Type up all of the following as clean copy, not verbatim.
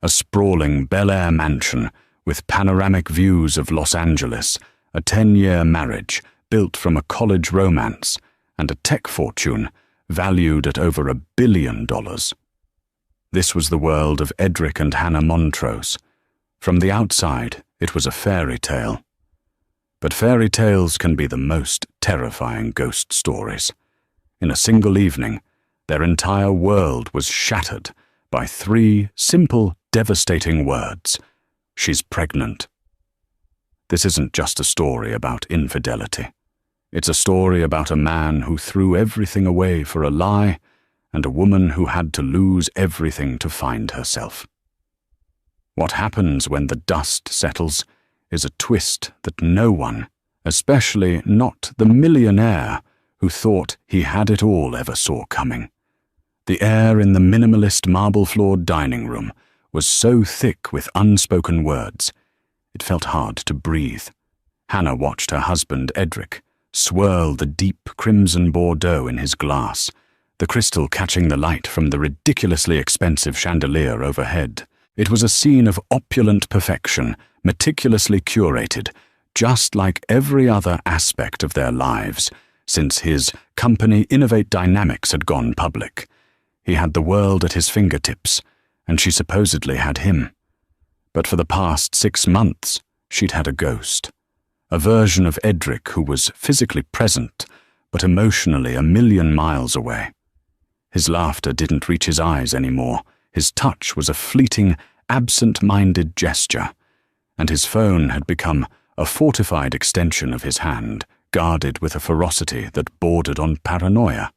A sprawling Bel Air mansion with panoramic views of Los Angeles, a 10-year marriage built from a college romance, and a tech fortune valued at over $1 billion. This was the world of Edric and Hannah Montrose. From the outside, it was a fairy tale. But fairy tales can be the most terrifying ghost stories. In a single evening, their entire world was shattered by 3 simple, devastating words. She's pregnant. This isn't just a story about infidelity. It's a story about a man who threw everything away for a lie and a woman who had to lose everything to find herself. What happens when the dust settles is a twist that no one, especially not the millionaire who thought he had it all, ever saw coming. The air in the minimalist marble-floored dining room was so thick with unspoken words, it felt hard to breathe. Hannah watched her husband, Edric, swirl the deep crimson Bordeaux in his glass, the crystal catching the light from the ridiculously expensive chandelier overhead. It was a scene of opulent perfection, meticulously curated, just like every other aspect of their lives, since his company Innovate Dynamics had gone public. He had the world at his fingertips, and she supposedly had him. But for the past 6 months, she'd had a ghost. A version of Edric who was physically present, but emotionally 1,000,000 miles away. His laughter didn't reach his eyes anymore. His touch was a fleeting, absent-minded gesture, and his phone had become a fortified extension of his hand, guarded with a ferocity that bordered on paranoia.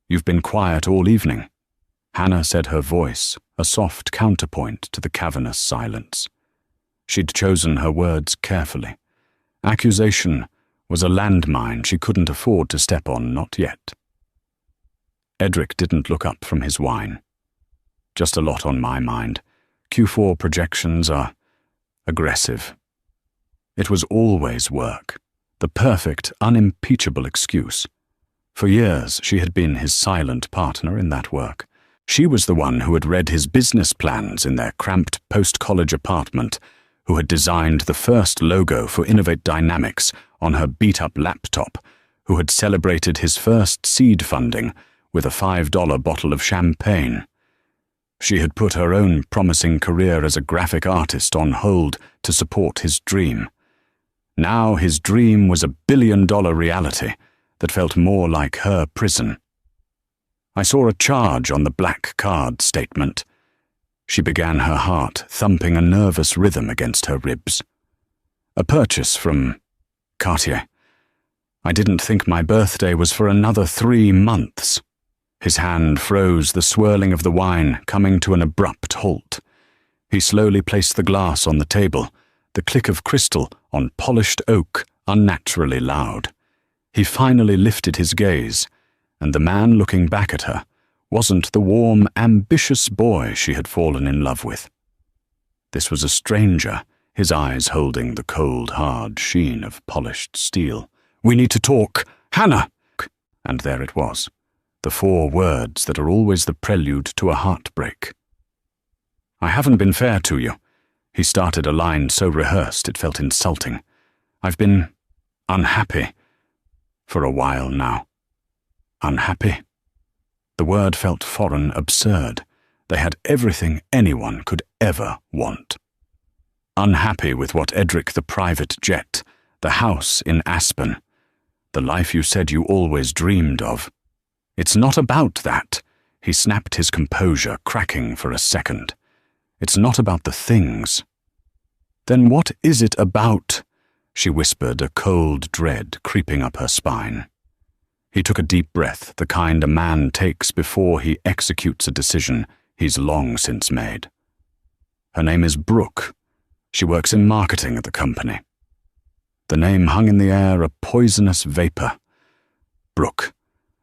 "You've been quiet all evening," Hannah said, her voice a soft counterpoint to the cavernous silence. She'd chosen her words carefully. Accusation was a landmine she couldn't afford to step on, not yet. Edric didn't look up from his wine. "Just a lot on my mind. Q4 projections are aggressive." It was always work, the perfect, unimpeachable excuse. For years, she had been his silent partner in that work. She was the one who had read his business plans in their cramped post-college apartment, who had designed the first logo for Innovate Dynamics on her beat-up laptop, who had celebrated his first seed funding with a $5 bottle of champagne. She had put her own promising career as a graphic artist on hold to support his dream. Now his dream was $1 billion reality that felt more like her prison. "I saw a charge on the black card statement." She began, her heart thumping a nervous rhythm against her ribs. "A purchase from Cartier. I didn't think my birthday was for another 3 months." His hand froze, the swirling of the wine coming to an abrupt halt. He slowly placed the glass on the table, the click of crystal on polished oak unnaturally loud. He finally lifted his gaze, and the man looking back at her wasn't the warm, ambitious boy she had fallen in love with. This was a stranger, his eyes holding the cold, hard sheen of polished steel. "We need to talk. Hannah!" And there it was, the 4 words that are always the prelude to a heartbreak. "I haven't been fair to you." He started a line so rehearsed it felt insulting. "I've been unhappy for a while now." Unhappy? The word felt foreign, absurd. They had everything anyone could ever want. Unhappy with what Edric, the private jet, the house in Aspen, the life you said you always dreamed of. "It's not about that." He snapped his composure, cracking for a second. "It's not about the things." "Then what is it about?" she whispered, a cold dread creeping up her spine. He took a deep breath, the kind a man takes before he executes a decision he's long since made. "Her name is Brooke. She works in marketing at the company." The name hung in the air, a poisonous vapor. Brooke,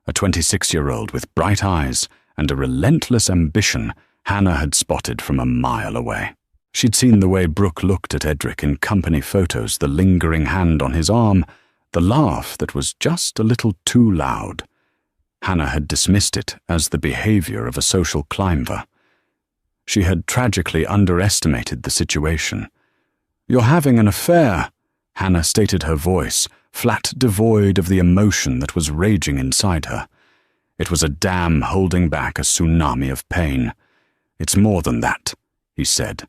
a 26-year-old with bright eyes and a relentless ambition Hannah had spotted from a mile away. She'd seen the way Brooke looked at Edric in company photos, the lingering hand on his arm, the laugh that was just a little too loud. Hannah had dismissed it as the behavior of a social climber. She had tragically underestimated the situation. "You're having an affair," Hannah stated, her voice flat, devoid of the emotion that was raging inside her. It was a dam holding back a tsunami of pain. "It's more than that," he said,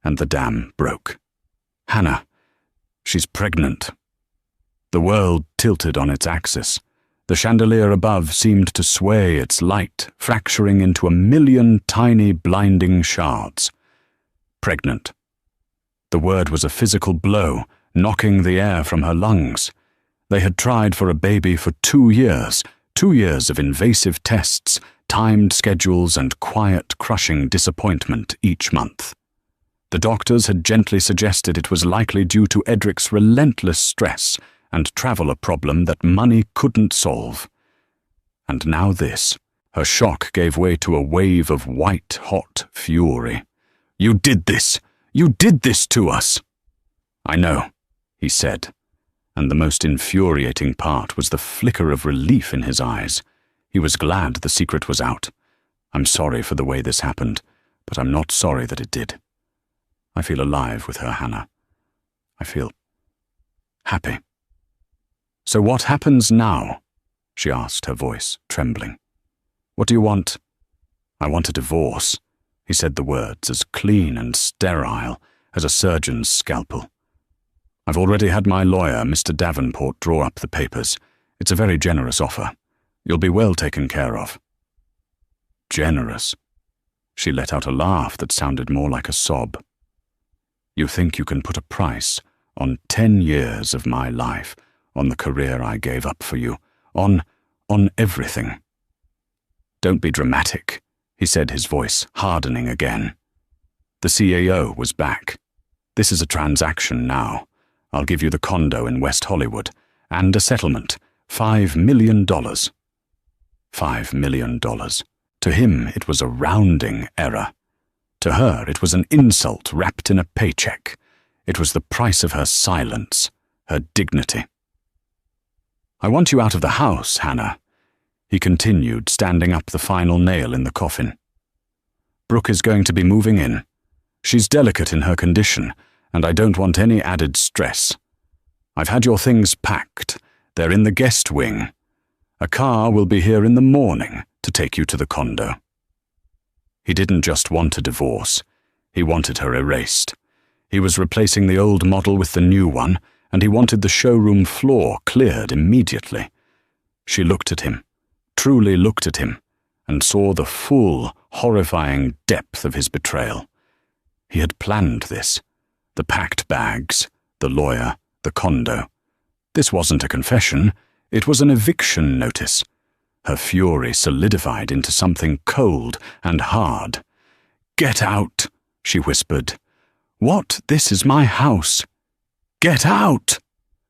and the dam broke. "Hannah, she's pregnant." The world tilted on its axis. The chandelier above seemed to sway its light, fracturing into 1,000,000 tiny, blinding shards. Pregnant. The word was a physical blow, knocking the air from her lungs. They had tried for a baby for 2 years, 2 years of invasive tests, timed schedules, and quiet, crushing disappointment each month. The doctors had gently suggested it was likely due to Edric's relentless stress and traveler problem that money couldn't solve. And now this. Her shock gave way to a wave of white-hot fury. "You did this! You did this to us!" "I know," he said, and the most infuriating part was the flicker of relief in his eyes. He was glad the secret was out. "I'm sorry for the way this happened, but I'm not sorry that it did. I feel alive with her, Hannah. I feel happy." "So what happens now?" she asked, her voice trembling. "What do you want?" "I want a divorce," he said, the words as clean and sterile as a surgeon's scalpel. "I've already had my lawyer, Mr. Davenport, draw up the papers. It's a very generous offer. You'll be well taken care of." "Generous?" She let out a laugh that sounded more like a sob. "You think you can put a price on 10 years of my life, on the career I gave up for you, on everything?" "Don't be dramatic," he said, his voice hardening again. The CAO was back. "This is a transaction now. I'll give you the condo in West Hollywood, and a settlement, $5 million. $5 million. To him, it was a rounding error. To her, it was an insult wrapped in a paycheck. It was the price of her silence, her dignity. "I want you out of the house, Hannah," he continued, standing up the final nail in the coffin. "Brooke is going to be moving in. She's delicate in her condition, and I don't want any added stress. I've had your things packed. They're in the guest wing. A car will be here in the morning to take you to the condo." He didn't just want a divorce. He wanted her erased. He was replacing the old model with the new one, and he wanted the showroom floor cleared immediately. She looked at him, truly looked at him, and saw the full, horrifying depth of his betrayal. He had planned this. The packed bags, the lawyer, the condo. This wasn't a confession. It was an eviction notice. Her fury solidified into something cold and hard. "Get out," she whispered. "What? This is my house. Get out!"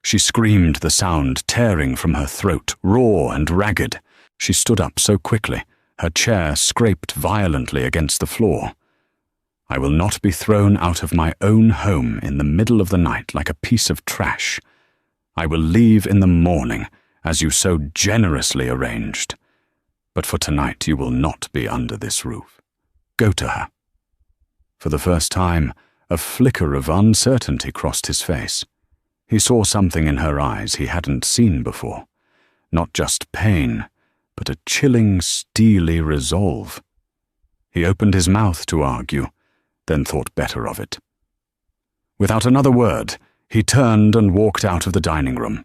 She screamed, the sound tearing from her throat, raw and ragged. She stood up so quickly, her chair scraped violently against the floor. "I will not be thrown out of my own home in the middle of the night like a piece of trash. I will leave in the morning, as you so generously arranged. But for tonight you will not be under this roof. Go to her." For the first time, a flicker of uncertainty crossed his face. He saw something in her eyes he hadn't seen before. Not just pain, but a chilling, steely resolve. He opened his mouth to argue, then thought better of it. Without another word, he turned and walked out of the dining room.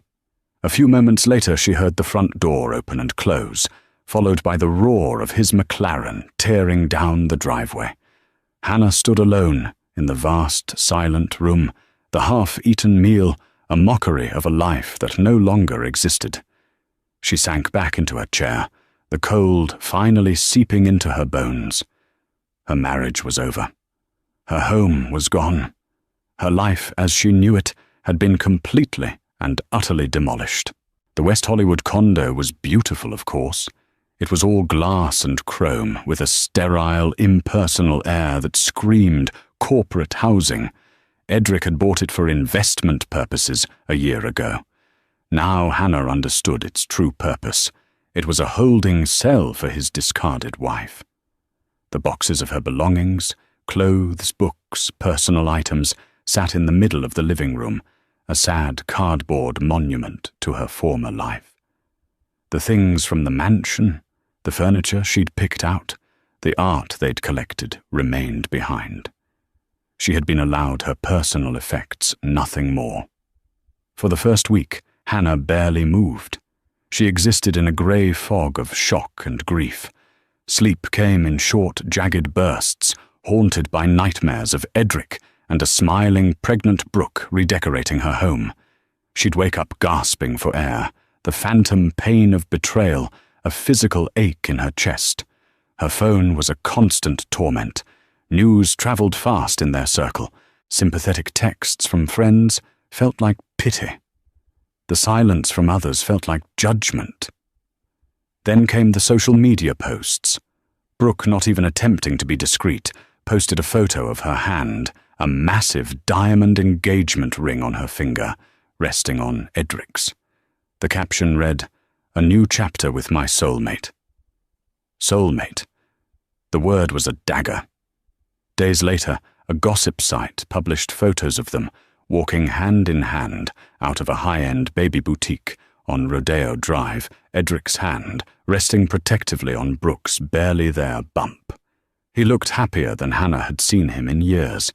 A few moments later she heard the front door open and close, followed by the roar of his McLaren tearing down the driveway. Hannah stood alone in the vast, silent room, the half-eaten meal a mockery of a life that no longer existed. She sank back into her chair, the cold finally seeping into her bones. Her marriage was over. Her home was gone. Her life as she knew it had been completely and utterly demolished. The West Hollywood condo was beautiful, of course. It was all glass and chrome, with a sterile, impersonal air that screamed corporate housing. Edric had bought it for investment purposes a year ago. Now Hannah understood its true purpose. It was a holding cell for his discarded wife. The boxes of her belongings, clothes, books, personal items, sat in the middle of the living room, a sad cardboard monument to her former life. The things from the mansion, the furniture she'd picked out, the art they'd collected remained behind. She had been allowed her personal effects, nothing more. For the first week, Hannah barely moved. She existed in a grey fog of shock and grief. Sleep came in short, jagged bursts, haunted by nightmares of Edric and a smiling, pregnant Brooke redecorating her home. She'd wake up gasping for air, the phantom pain of betrayal, a physical ache in her chest. Her phone was a constant torment. News travelled fast in their circle. Sympathetic texts from friends felt like pity. The silence from others felt like judgment. Then came the social media posts. Brooke, not even attempting to be discreet, posted a photo of her hand, a massive diamond engagement ring on her finger, resting on Edric's. The caption read, "A new chapter with my soulmate." Soulmate. The word was a dagger. Days later, a gossip site published photos of them, walking hand in hand out of a high-end baby boutique on Rodeo Drive, Edric's hand resting protectively on Brooke's barely there bump. He looked happier than Hannah had seen him in years.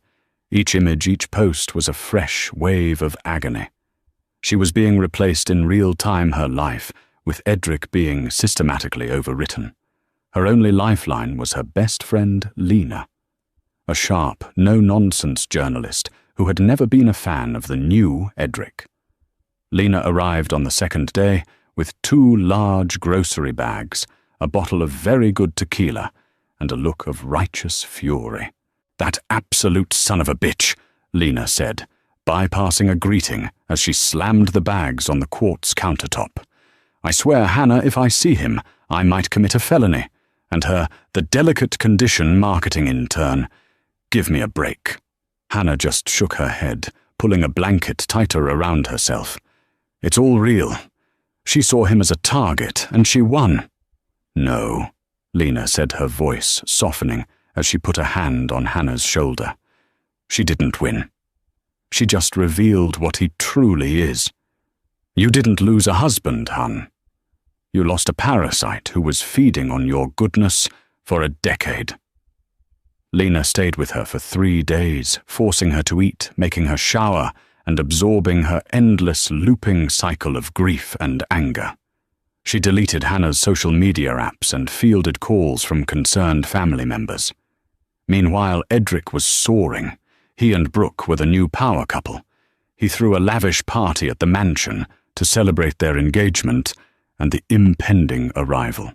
Each image, each post was a fresh wave of agony. She was being replaced in real time her life, with Edric being systematically overwritten. Her only lifeline was her best friend, Lena, a sharp, no-nonsense journalist who had never been a fan of the new Edric. Lena arrived on the second day with 2 large grocery bags, a bottle of very good tequila, and a look of righteous fury. "That absolute son of a bitch," Lena said, bypassing a greeting as she slammed the bags on the quartz countertop. "I swear, Hannah, if I see him, I might commit a felony." And her "the delicate condition marketing intern." Give me a break. Hannah just shook her head, pulling a blanket tighter around herself. "It's all real. She saw him as a target, and she won." "No," Lena said, her voice softening as she put a hand on Hannah's shoulder. "She didn't win. She just revealed what he truly is. You didn't lose a husband, hun. You lost a parasite who was feeding on your goodness for a decade." Lena stayed with her for 3 days, forcing her to eat, making her shower, and absorbing her endless looping cycle of grief and anger. She deleted Hannah's social media apps and fielded calls from concerned family members. Meanwhile, Edric was soaring. He and Brooke were the new power couple. He threw a lavish party at the mansion to celebrate their engagement and the impending arrival.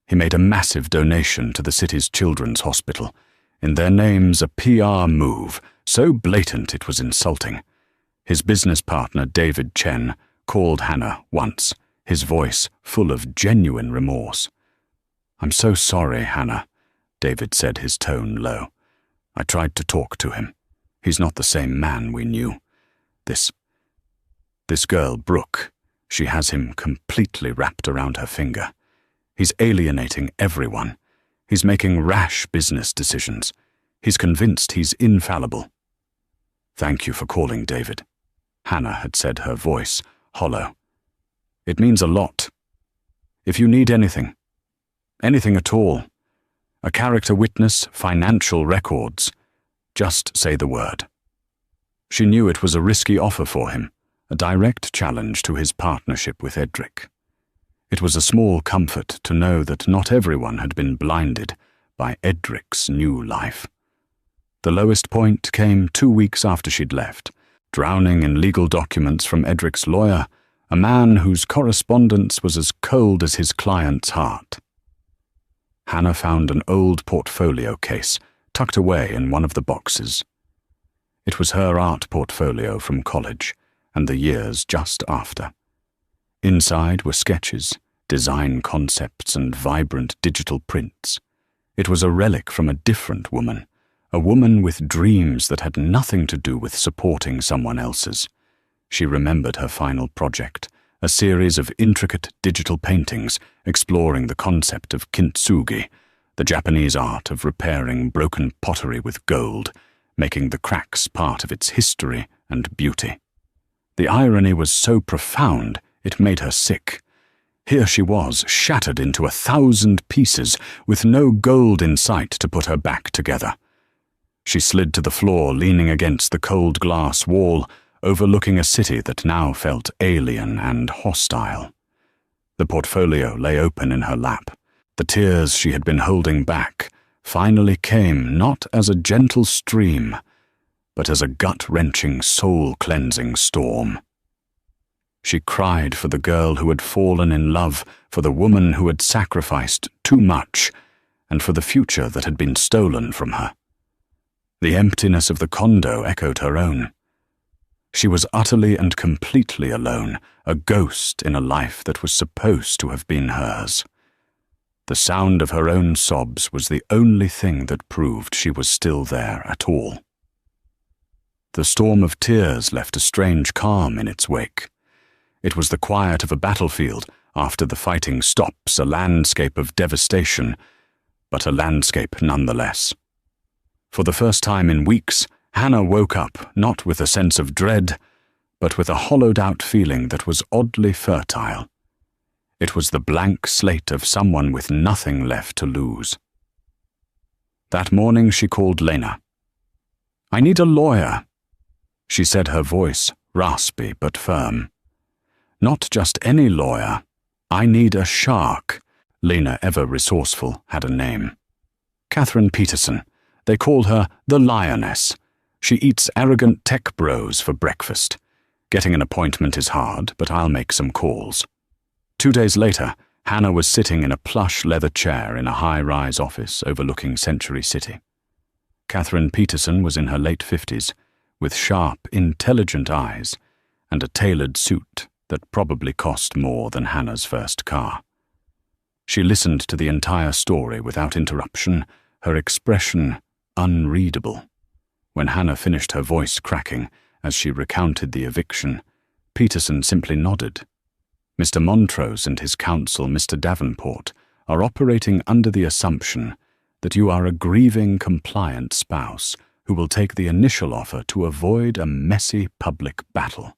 He made a massive donation to the city's children's hospital, in their names a PR move, so blatant it was insulting. His business partner, David Chen, called Hannah once, his voice full of genuine remorse. "I'm so sorry, Hannah," David said, his tone low. "I tried to talk to him. He's not the same man we knew. This girl, Brooke, she has him completely wrapped around her finger. He's alienating everyone. He's making rash business decisions. He's convinced he's infallible." "Thank you for calling, David," Hannah had said, her voice hollow. "It means a lot. If you need anything at all, a character witness, financial records, just say the word." She knew it was a risky offer for him, a direct challenge to his partnership with Edric. It was a small comfort to know that not everyone had been blinded by Edric's new life. The lowest point came 2 weeks after she'd left, drowning in legal documents from Edric's lawyer, a man whose correspondence was as cold as his client's heart. Hannah found an old portfolio case tucked away in one of the boxes. It was her art portfolio from college and the years just after. Inside were sketches, design concepts, and vibrant digital prints. It was a relic from a different woman, a woman with dreams that had nothing to do with supporting someone else's. She remembered her final project, a series of intricate digital paintings exploring the concept of kintsugi, the Japanese art of repairing broken pottery with gold, making the cracks part of its history and beauty. The irony was so profound it made her sick. Here she was, shattered into 1,000 pieces, with no gold in sight to put her back together. She slid to the floor, leaning against the cold glass wall, overlooking a city that now felt alien and hostile. The portfolio lay open in her lap. The tears she had been holding back finally came not as a gentle stream, but as a gut-wrenching, soul-cleansing storm. She cried for the girl who had fallen in love, for the woman who had sacrificed too much, and for the future that had been stolen from her. The emptiness of the condo echoed her own. She was utterly and completely alone, a ghost in a life that was supposed to have been hers. The sound of her own sobs was the only thing that proved she was still there at all. The storm of tears left a strange calm in its wake. It was the quiet of a battlefield after the fighting stops, a landscape of devastation, but a landscape nonetheless. For the first time in weeks, Hannah woke up not with a sense of dread, but with a hollowed-out feeling that was oddly fertile. It was the blank slate of someone with nothing left to lose. That morning she called Lena. "I need a lawyer," she said, her voice raspy but firm. "Not just any lawyer. I need a shark." Lena, ever resourceful, had a name. Catherine Peterson. They called her the Lioness. She eats arrogant tech bros for breakfast. Getting an appointment is hard, but I'll make some calls. 2 days later, Hannah was sitting in a plush leather chair in a high-rise office overlooking Century City. Catherine Peterson was in her late 50s, with sharp, intelligent eyes and a tailored suit that probably cost more than Hannah's first car. She listened to the entire story without interruption, her expression unreadable. When Hannah finished, her voice cracking as she recounted the eviction, Peterson simply nodded. "Mr. Montrose and his counsel, Mr. Davenport, are operating under the assumption that you are a grieving, compliant spouse who will take the initial offer to avoid a messy public battle."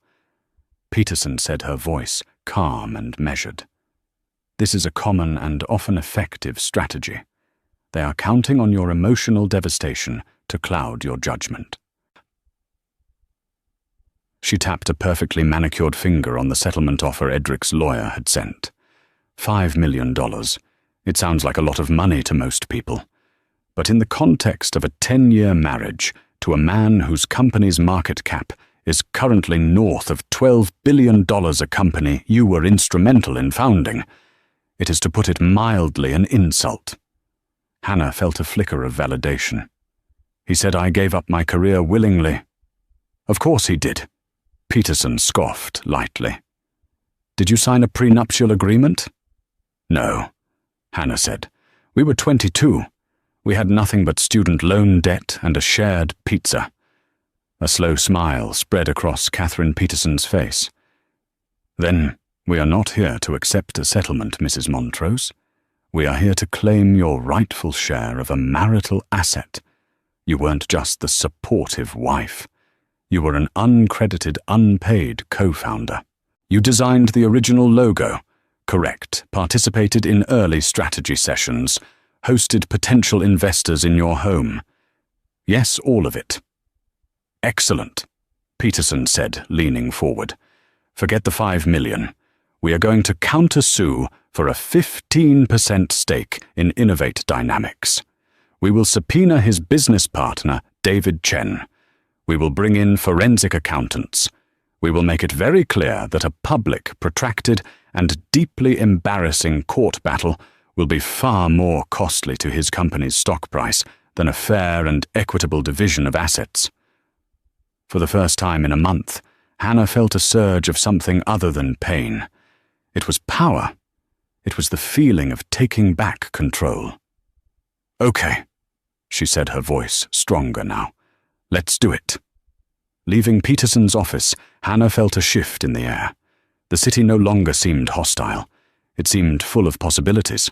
Peterson said, her voice calm and measured. "This is a common and often effective strategy. They are counting on your emotional devastation to cloud your judgment." She tapped a perfectly manicured finger on the settlement offer Edric's lawyer had sent. $5 million. It sounds like a lot of money to most people. But in the context of a 10-year marriage to a man whose company's market cap is currently north of $12 billion, a company you were instrumental in founding, it is, to put it mildly, an insult. Hannah felt a flicker of validation. "He said I gave up my career willingly." "Of course he did." Peterson scoffed lightly. "Did you sign a prenuptial agreement?" "No," Hannah said. "We were 22. We had nothing but student loan debt and a shared pizza." A slow smile spread across Catherine Peterson's face. "Then we are not here to accept a settlement, Mrs. Montrose. We are here to claim your rightful share of a marital asset. You weren't just the supportive wife. You were an uncredited, unpaid co-founder. You designed the original logo, correct, participated in early strategy sessions, hosted potential investors in your home. Yes, all of it." "Excellent," Peterson said, leaning forward. "Forget the $5 million. We are going to countersue for a 15% stake in Innovate Dynamics. We will subpoena his business partner, David Chen. We will bring in forensic accountants. We will make it very clear that a public, protracted, and deeply embarrassing court battle will be far more costly to his company's stock price than a fair and equitable division of assets." For the first time in a month, Hannah felt a surge of something other than pain. It was power. It was the feeling of taking back control. "Okay," she said, her voice stronger now. "Let's do it." Leaving Peterson's office, Hannah felt a shift in the air. The city no longer seemed hostile. It seemed full of possibilities.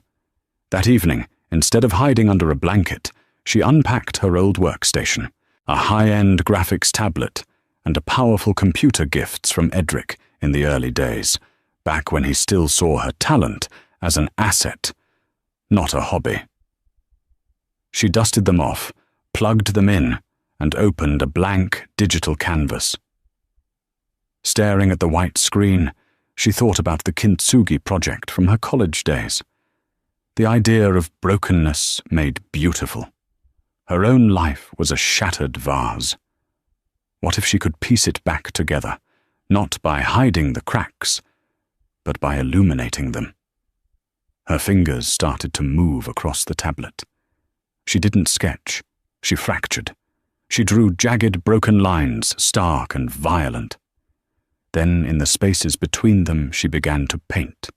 That evening, Instead of hiding under a blanket, she unpacked her old workstation, a high-end graphics tablet, and a powerful computer gifts from Edric in the early days, back when he still saw her talent as an asset, not a hobby. She dusted them off, plugged them in, and opened a blank digital canvas. Staring at the white screen, she thought about the kintsugi project from her college days. The idea of brokenness made beautiful. Her own life was a shattered vase. What if she could piece it back together, not by hiding the cracks, but by illuminating them? Her fingers started to move across the tablet. She didn't sketch, she fractured. She drew jagged, broken lines, stark and violent. Then, in the spaces between them, she began to paint.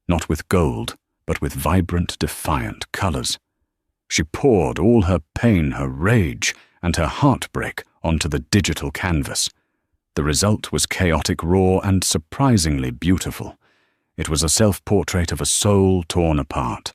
Not with gold, but with vibrant, defiant colors. She poured all her pain, her rage, and her heartbreak onto the digital canvas. The result was chaotic, raw, and surprisingly beautiful. It was a self-portrait of a soul torn apart.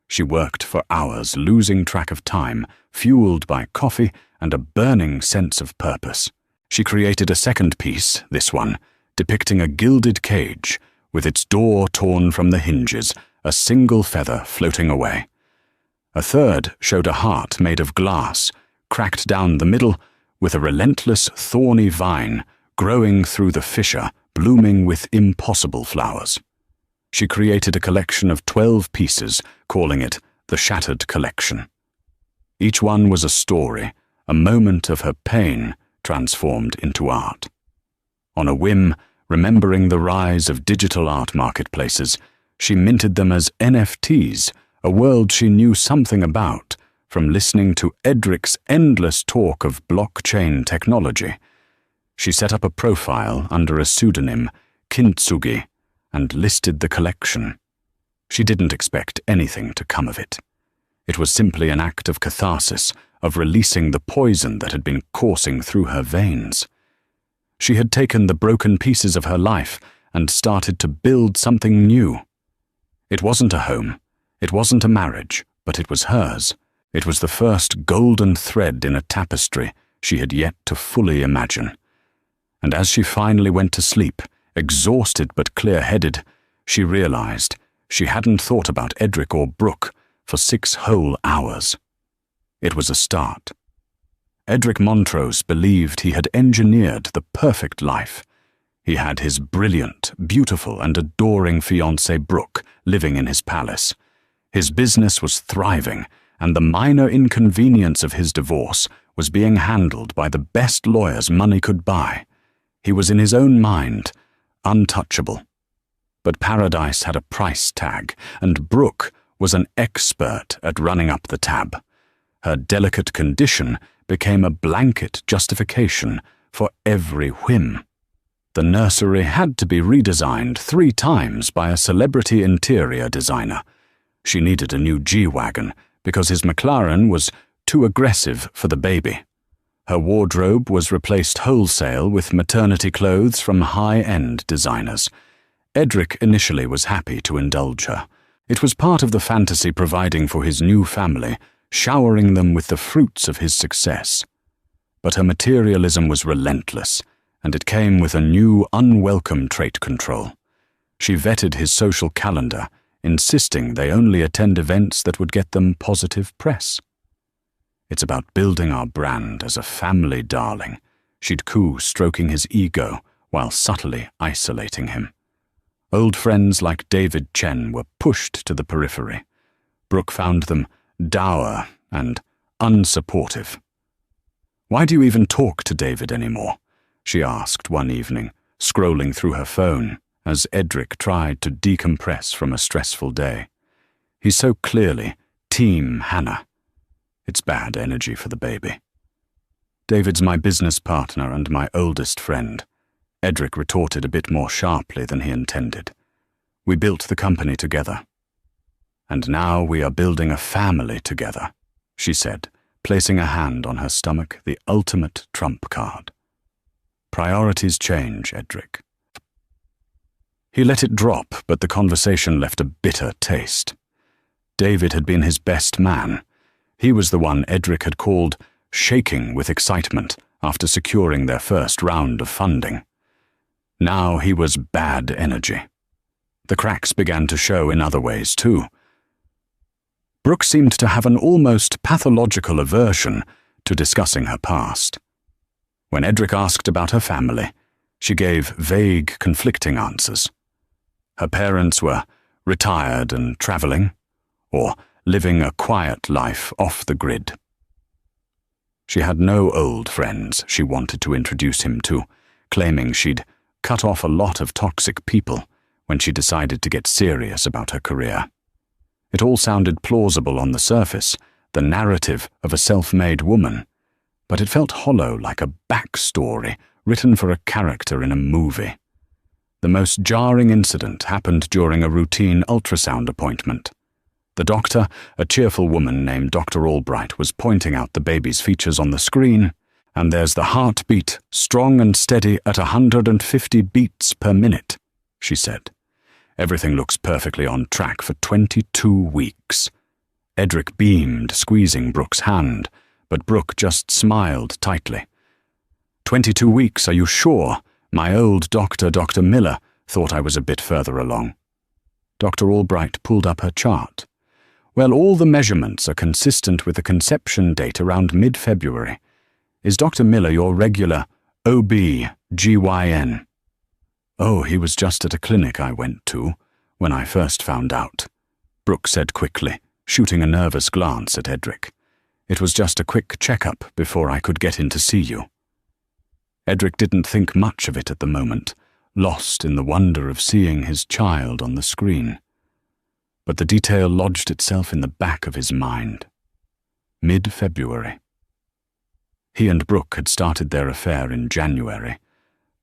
She worked for hours, losing track of time, fueled by coffee and a burning sense of purpose. She created a second piece, this one, depicting a gilded cage, with its door torn from the hinges, a single feather floating away. A third showed a heart made of glass, cracked down the middle, with a relentless, thorny vine growing through the fissure, blooming with impossible flowers. She created a collection of 12 pieces, calling it the Shattered Collection. Each one was a story, a moment of her pain transformed into art. On a whim, remembering the rise of digital art marketplaces, she minted them as NFTs, a world she knew something about from listening to Edric's endless talk of blockchain technology. She set up a profile under a pseudonym, Kintsugi, and listed the collection. She didn't expect anything to come of it. It was simply an act of catharsis, of releasing the poison that had been coursing through her veins. She had taken the broken pieces of her life and started to build something new. It wasn't a home, it wasn't a marriage, but it was hers. It was the first golden thread in a tapestry she had yet to fully imagine. And as she finally went to sleep, exhausted but clear-headed, she realized she hadn't thought about Edric or Brooke for 6 whole hours. It was a start. Edric Montrose believed he had engineered the perfect life. He had his brilliant, beautiful, and adoring fiancée Brooke living in his palace. His business was thriving, and the minor inconvenience of his divorce was being handled by the best lawyers money could buy. He was in his own mind, untouchable. But paradise had a price tag, and Brooke was an expert at running up the tab. Her delicate condition became a blanket justification for every whim. The nursery had to be redesigned 3 times by a celebrity interior designer. She needed a new G-Wagon because his McLaren was too aggressive for the baby. Her wardrobe was replaced wholesale with maternity clothes from high-end designers. Edric initially was happy to indulge her. It was part of the fantasy providing for his new family, showering them with the fruits of his success. But her materialism was relentless, and it came with a new, unwelcome trait control. She vetted his social calendar, insisting they only attend events that would get them positive press. "It's about building our brand as a family, darling," she'd coo, stroking his ego while subtly isolating him. Old friends like David Chen were pushed to the periphery. Brooke found them dour and unsupportive. "Why do you even talk to David anymore?" she asked one evening, scrolling through her phone as Edric tried to decompress from a stressful day. "He's so clearly Team Hannah. It's bad energy for the baby." "David's my business partner and my oldest friend," Edric retorted a bit more sharply than he intended. "We built the company together. And now we are building a family together," she said, placing a hand on her stomach, the ultimate trump card. "Priorities change, Edric." He let it drop, but the conversation left a bitter taste. David had been his best man. He was the one Edric had called shaking with excitement after securing their first round of funding. Now he was bad energy. The cracks began to show in other ways too. Brooke seemed to have an almost pathological aversion to discussing her past. When Edric asked about her family, she gave vague, conflicting answers. Her parents were retired and traveling, or living a quiet life off the grid. She had no old friends she wanted to introduce him to, claiming she'd cut off a lot of toxic people when she decided to get serious about her career. It all sounded plausible on the surface, the narrative of a self-made woman, but it felt hollow, like a backstory written for a character in a movie. The most jarring incident happened during a routine ultrasound appointment. The doctor, a cheerful woman named Dr. Albright, was pointing out the baby's features on the screen, and there's the heartbeat, strong and steady at 150 beats per minute, she said. Everything looks perfectly on track for 22 weeks. Edric beamed, squeezing Brooke's hand, but Brooke just smiled tightly. 22 weeks, are you sure? My old doctor, Dr. Miller, thought I was a bit further along. Dr. Albright pulled up her chart. Well, all the measurements are consistent with the conception date around mid-February. Is Dr. Miller your regular OB-GYN? Oh, he was just at a clinic I went to when I first found out, Brooke said quickly, shooting a nervous glance at Edric. It was just a quick checkup before I could get in to see you. Edric didn't think much of it at the moment, lost in the wonder of seeing his child on the screen. But the detail lodged itself in the back of his mind. Mid-February. He and Brooke had started their affair in January,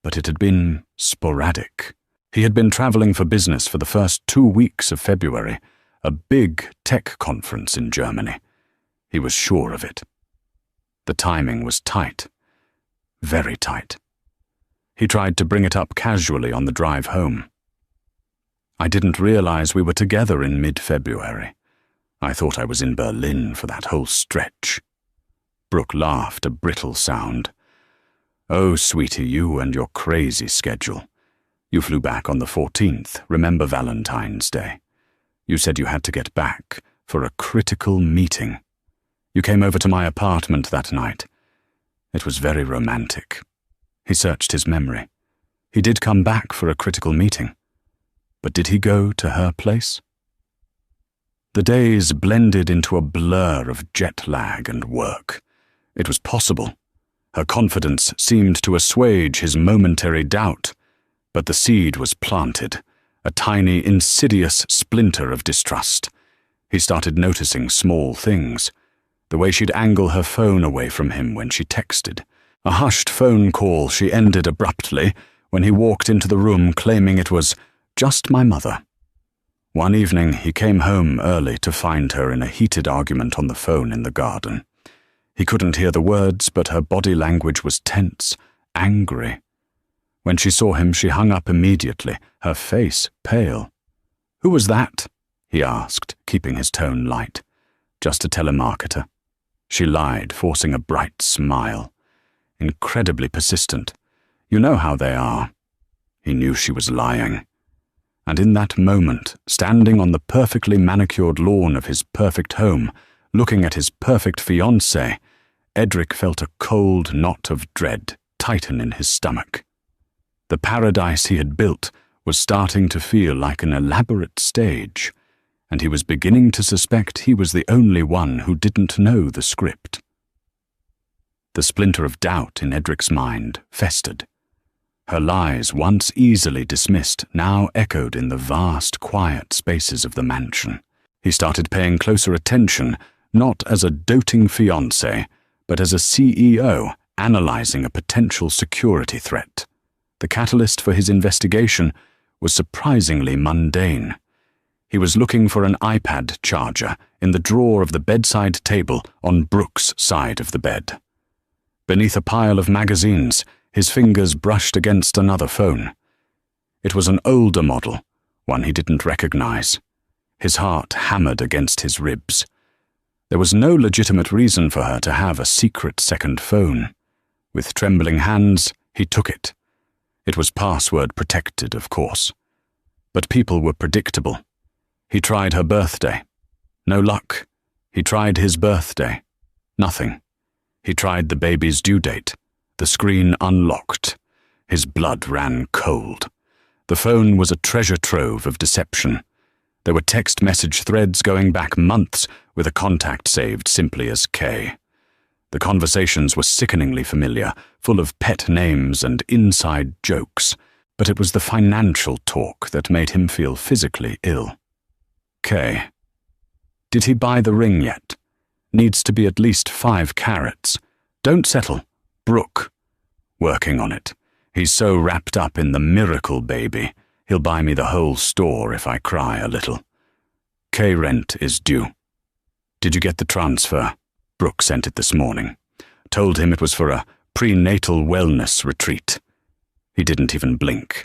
but it had been sporadic. He had been traveling for business for the first 2 weeks of February, a big tech conference in Germany. He was sure of it. The timing was tight. Very tight. He tried to bring it up casually on the drive home. I didn't realize we were together in mid-February. I thought I was in Berlin for that whole stretch. Brooke laughed, a brittle sound. Oh, sweetie, you and your crazy schedule. You flew back on the 14th, remember Valentine's Day. You said you had to get back for a critical meeting. You came over to my apartment that night. It was very romantic. He searched his memory. He did come back for a critical meeting. But did he go to her place? The days blended into a blur of jet lag and work. It was possible. Her confidence seemed to assuage his momentary doubt, but the seed was planted, a tiny, insidious splinter of distrust. He started noticing small things. The way she'd angle her phone away from him when she texted. A hushed phone call she ended abruptly when he walked into the room claiming it was just my mother. One evening he came home early to find her in a heated argument on the phone in the garden. He couldn't hear the words, but her body language was tense, angry. When she saw him, she hung up immediately, her face pale. "Who was that?" he asked, keeping his tone light. "Just a telemarketer." She lied, forcing a bright smile. Incredibly persistent. "You know how they are." He knew she was lying. And in that moment, standing on the perfectly manicured lawn of his perfect home, looking at his perfect fiancée, Edric felt a cold knot of dread tighten in his stomach. The paradise he had built was starting to feel like an elaborate stage, and he was beginning to suspect he was the only one who didn't know the script. The splinter of doubt in Edric's mind festered. Her lies, once easily dismissed, now echoed in the vast, quiet spaces of the mansion. He started paying closer attention, not as a doting fiancé, but as a CEO analyzing a potential security threat. The catalyst for his investigation was surprisingly mundane. He was looking for an iPad charger in the drawer of the bedside table on Brooke's side of the bed. Beneath a pile of magazines, his fingers brushed against another phone. It was an older model, one he didn't recognize. His heart hammered against his ribs. There was no legitimate reason for her to have a secret second phone. With trembling hands, he took it. It was password protected, of course. But people were predictable. He tried her birthday. No luck. He tried his birthday. Nothing. He tried the baby's due date. The screen unlocked. His blood ran cold. The phone was a treasure trove of deception. There were text message threads going back months with a contact saved simply as K. The conversations were sickeningly familiar, full of pet names and inside jokes, but it was the financial talk that made him feel physically ill. K. Did he buy the ring yet? Needs to be at least 5 carats. Don't settle. Brooke. Working on it. He's so wrapped up in the miracle baby, he'll buy me the whole store if I cry a little. K rent is due. Did you get the transfer? Brooke sent it this morning. Told him it was for a prenatal wellness retreat. He didn't even blink.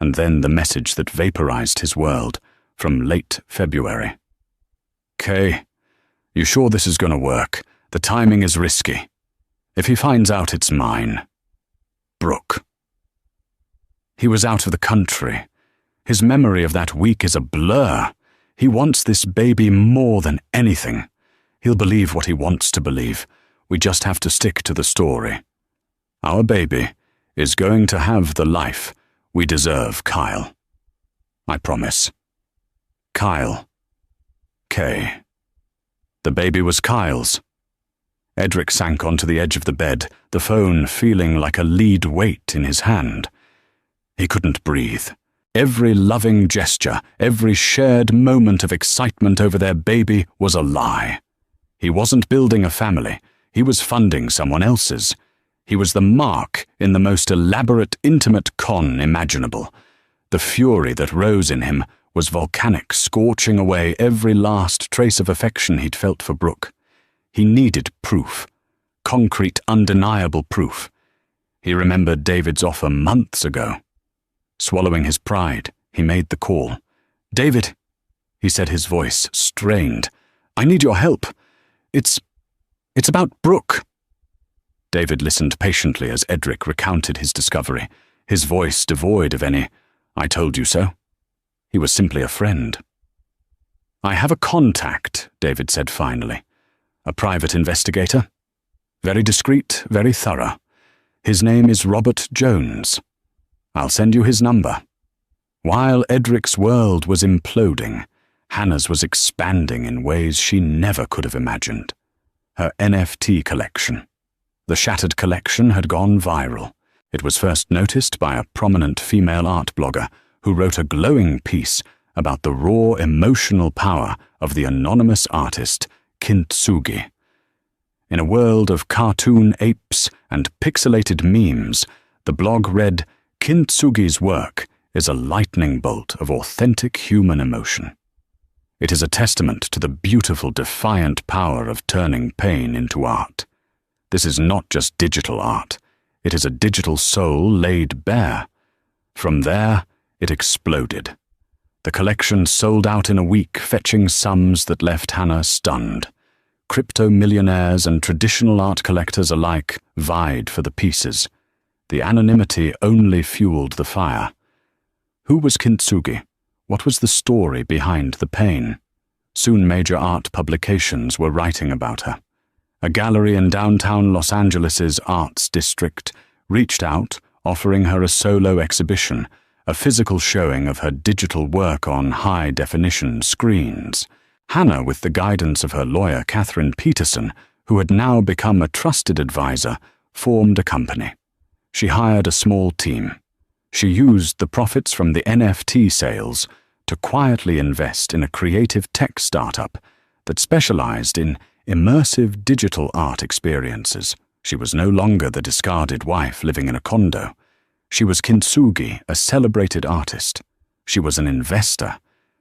And then the message that vaporized his world from late February. K, you sure this is going to work? The timing is risky. If he finds out it's mine. Brooke. He was out of the country. His memory of that week is a blur. He wants this baby more than anything. He'll believe what he wants to believe. We just have to stick to the story. Our baby is going to have the life we deserve, Kyle. I promise. Kyle. K. The baby was Kyle's. Edric sank onto the edge of the bed, the phone feeling like a lead weight in his hand. He couldn't breathe. Every loving gesture, every shared moment of excitement over their baby was a lie. He wasn't building a family. He was funding someone else's. He was the mark in the most elaborate, intimate con imaginable. The fury that rose in him was volcanic, scorching away every last trace of affection he'd felt for Brooke. He needed proof. Concrete, undeniable proof. He remembered David's offer months ago. Swallowing his pride, he made the call. David, he said, his voice strained. I need your help. It's about Brooke. David listened patiently as Edric recounted his discovery, his voice devoid of any, I told you so. He was simply a friend. I have a contact, David said finally. A private investigator. Very discreet, very thorough. His name is Robert Jones. I'll send you his number. While Edric's world was imploding, Hannah's was expanding in ways she never could have imagined. Her NFT collection. The shattered collection had gone viral. It was first noticed by a prominent female art blogger who wrote a glowing piece about the raw emotional power of the anonymous artist Kintsugi. In a world of cartoon apes and pixelated memes, the blog read, Kintsugi's work is a lightning bolt of authentic human emotion. It is a testament to the beautiful, defiant power of turning pain into art. This is not just digital art. It is a digital soul laid bare. From there, it exploded. The collection sold out in a week, fetching sums that left Hannah stunned. Crypto millionaires and traditional art collectors alike vied for the pieces. The anonymity only fueled the fire. Who was Kintsugi? What was the story behind the pain? Soon major art publications were writing about her. A gallery in downtown Los Angeles' arts district reached out, offering her a solo exhibition, a physical showing of her digital work on high-definition screens. Hannah, with the guidance of her lawyer Catherine Peterson, who had now become a trusted advisor, formed a company. She hired a small team. She used the profits from the NFT sales to quietly invest in a creative tech startup that specialized in immersive digital art experiences. She was no longer the discarded wife living in a condo. She was Kintsugi, a celebrated artist. She was an investor.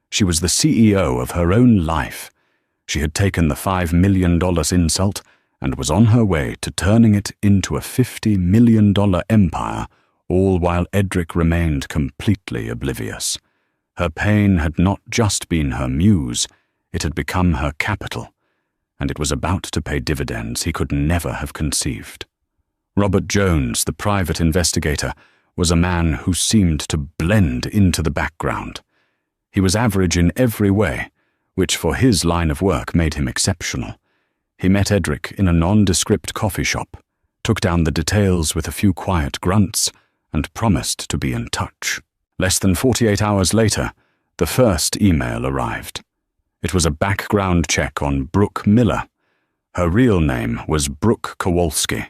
She was the CEO of her own life. She had taken the $5 million insult and was on her way to turning it into a $50 million empire, all while Edric remained completely oblivious. Her pain had not just been her muse, it had become her capital, and it was about to pay dividends he could never have conceived. Robert Jones, the private investigator, was a man who seemed to blend into the background. He was average in every way, which for his line of work made him exceptional. He met Edric in a nondescript coffee shop, took down the details with a few quiet grunts, and promised to be in touch. Less than 48 hours later, the first email arrived. It was a background check on Brooke Miller. Her real name was Brooke Kowalski.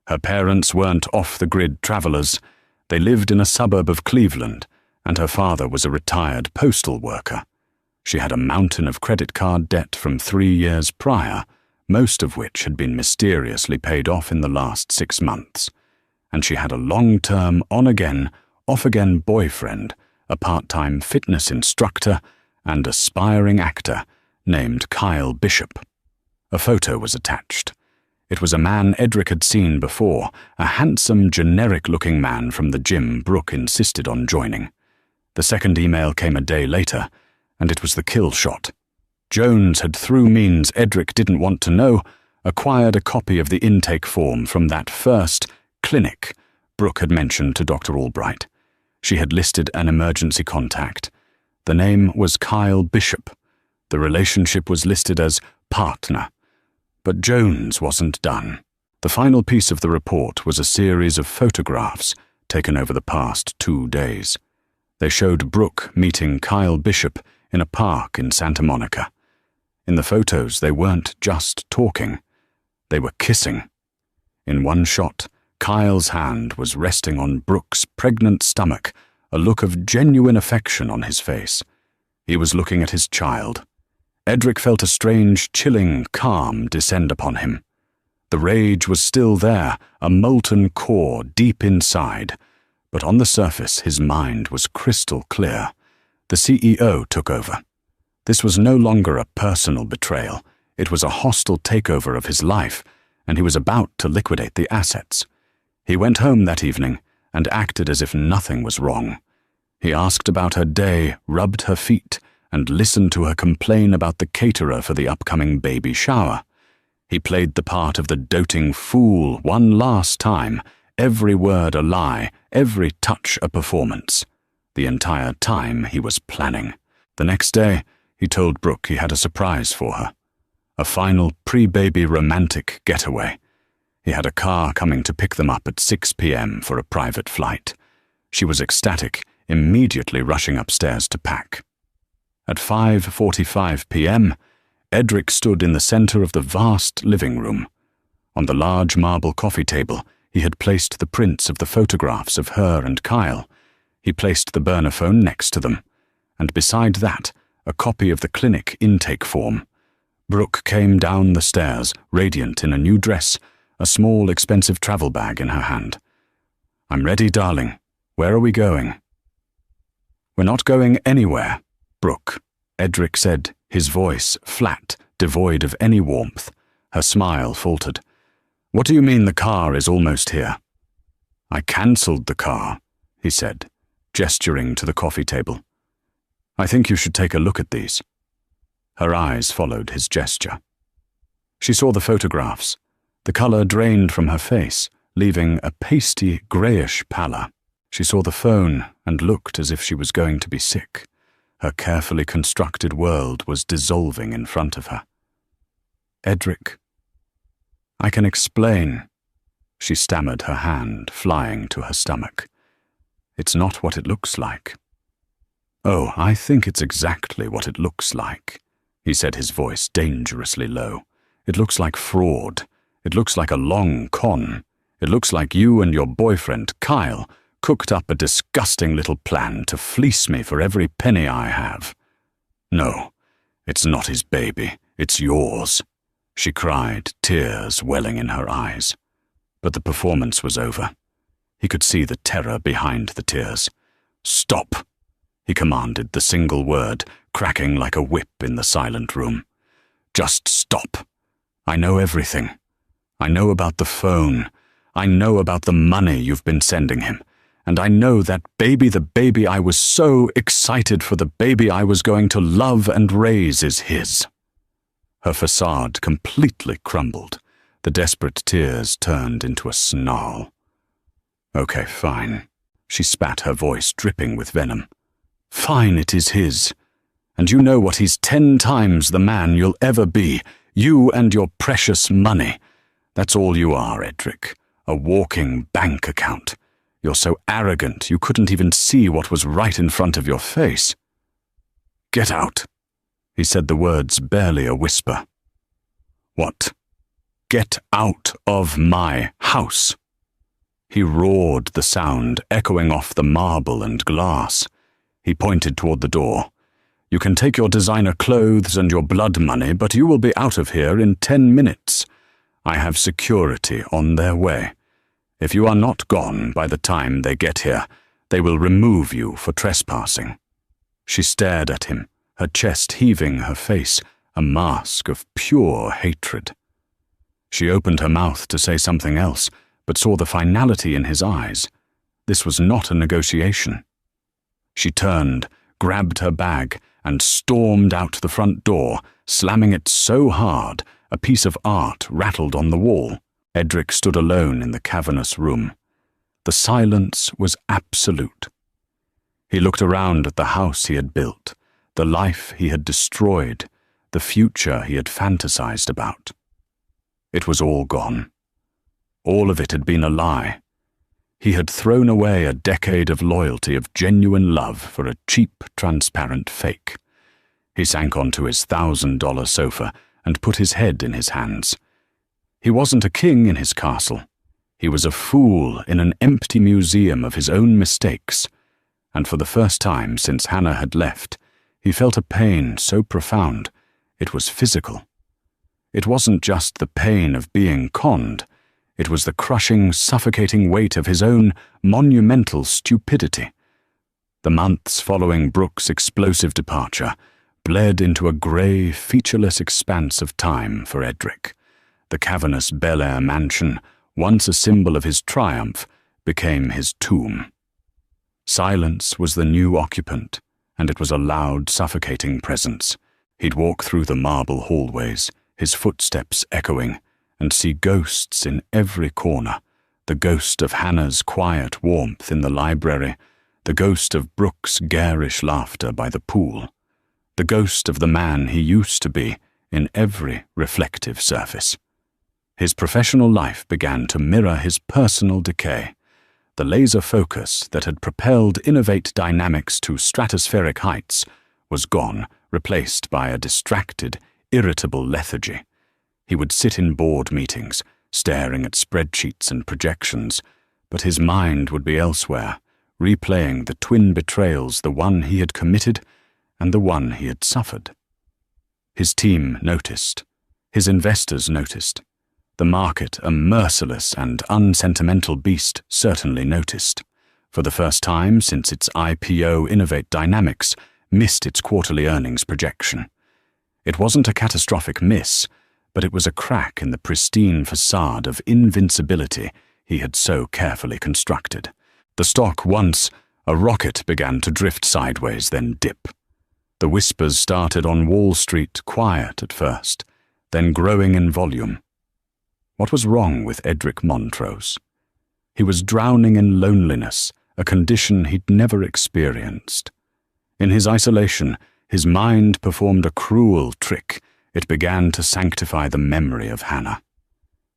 Her parents weren't off-the-grid travelers. They lived in a suburb of Cleveland, and her father was a retired postal worker. She had a mountain of credit card debt from 3 years prior, most of which had been mysteriously paid off in the last 6 months. And she had a long-term, on-again, off-again boyfriend, a part-time fitness instructor, and aspiring actor named Kyle Bishop. A photo was attached. It was a man Edric had seen before, a handsome, generic-looking man from the gym Brooke insisted on joining. The second email came a day later, and it was the kill shot. Jones had, through means Edric didn't want to know, acquired a copy of the intake form from that first clinic Brooke had mentioned to Dr. Albright. She had listed an emergency contact. The name was Kyle Bishop. The relationship was listed as partner. But Jones wasn't done. The final piece of the report was a series of photographs taken over the past 2 days. They showed Brooke meeting Kyle Bishop in a park in Santa Monica. In the photos, they weren't just talking. They were kissing. In one shot, Kyle's hand was resting on Brooke's pregnant stomach, a look of genuine affection on his face. He was looking at his child. Edric felt a strange, chilling calm descend upon him. The rage was still there, a molten core deep inside, but on the surface his mind was crystal clear. The CEO took over. This was no longer a personal betrayal. It was a hostile takeover of his life, and he was about to liquidate the assets. He went home that evening and acted as if nothing was wrong. He asked about her day, rubbed her feet, and listened to her complain about the caterer for the upcoming baby shower. He played the part of the doting fool one last time, every word a lie, every touch a performance. The entire time he was planning. The next day, he told Brooke he had a surprise for her. A final pre-baby romantic getaway. He had a car coming to pick them up at 6 p.m. for a private flight. She was ecstatic, immediately rushing upstairs to pack. At 5:45 p.m., Edric stood in the center of the vast living room. On the large marble coffee table, he had placed the prints of the photographs of her and Kyle. He placed the burner phone next to them, and beside that, a copy of the clinic intake form. Brooke came down the stairs, radiant in a new dress, a small, expensive travel bag in her hand. "I'm ready, darling. Where are we going?" "We're not going anywhere, Brooke," Edric said, his voice flat, devoid of any warmth. Her smile faltered. "What do you mean the car is almost here?" "I cancelled the car," he said, gesturing to the coffee table. "I think you should take a look at these." Her eyes followed his gesture. She saw the photographs. The colour drained from her face, leaving a pasty, greyish pallor. She saw the phone and looked as if she was going to be sick. Her carefully constructed world was dissolving in front of her. "Edric, I can explain," she stammered, her hand flying to her stomach. "It's not what it looks like." "Oh, I think it's exactly what it looks like," he said, his voice dangerously low. "It looks like fraud. It looks like a long con. It looks like you and your boyfriend, Kyle, cooked up a disgusting little plan to fleece me for every penny I have. No, it's not his baby, it's yours," she cried, tears welling in her eyes. But the performance was over. He could see the terror behind the tears. "Stop," he commanded, the single word cracking like a whip in the silent room. "Just stop. I know everything. I know about the phone. I know about the money you've been sending him. And I know that baby, the baby I was so excited for, the baby I was going to love and raise, is his. Her facade completely crumbled. The desperate tears turned into a snarl. Okay, fine. She spat, her voice dripping with venom. Fine, it is his. And you know what? He's 10 times the man you'll ever be. You and your precious money. That's all you are, Edric. A walking bank account. You're so arrogant you couldn't even see what was right in front of your face. Get out. He said the words barely a whisper. What? Get out of my house. He roared, the sound echoing off the marble and glass. He pointed toward the door. You can take your designer clothes and your blood money, but you will be out of here in 10 minutes. I have security on their way. If you are not gone by the time they get here, they will remove you for trespassing. She stared at him, her chest heaving, her face a mask of pure hatred. She opened her mouth to say something else, but saw the finality in his eyes. This was not a negotiation. She turned, grabbed her bag, and stormed out the front door, slamming it so hard a piece of art rattled on the wall. Edric stood alone in the cavernous room. The silence was absolute. He looked around at the house he had built, the life he had destroyed, the future he had fantasized about. It was all gone. All of it had been a lie. He had thrown away a decade of loyalty, of genuine love, for a cheap, transparent fake. He sank onto his $1,000 sofa and put his head in his hands. He wasn't a king in his castle. He was a fool in an empty museum of his own mistakes. And for the first time since Hannah had left, he felt a pain so profound it was physical. It wasn't just the pain of being conned. It was the crushing, suffocating weight of his own monumental stupidity. The months following Brooke's explosive departure bled into a grey, featureless expanse of time for Edric. The cavernous Bel Air mansion, once a symbol of his triumph, became his tomb. Silence was the new occupant, and it was a loud, suffocating presence. He'd walk through the marble hallways, his footsteps echoing, and see ghosts in every corner. The ghost of Hannah's quiet warmth in the library, the ghost of Brooke's garish laughter by the pool, the ghost of the man he used to be in every reflective surface. His professional life began to mirror his personal decay. The laser focus that had propelled Innovate Dynamics to stratospheric heights was gone, replaced by a distracted, irritable lethargy. He would sit in board meetings, staring at spreadsheets and projections, but his mind would be elsewhere, replaying the twin betrayals, the one he had committed and the one he had suffered. His team noticed. His investors noticed. The market, a merciless and unsentimental beast, certainly noticed. For the first time since its IPO, Innovate Dynamics missed its quarterly earnings projection. It wasn't a catastrophic miss, but it was a crack in the pristine facade of invincibility he had so carefully constructed. The stock, once a rocket, began to drift sideways, then dip. The whispers started on Wall Street, quiet at first, then growing in volume. What was wrong with Edric Montrose? He was drowning in loneliness, a condition he'd never experienced. In his isolation, his mind performed a cruel trick. It began to sanctify the memory of Hannah.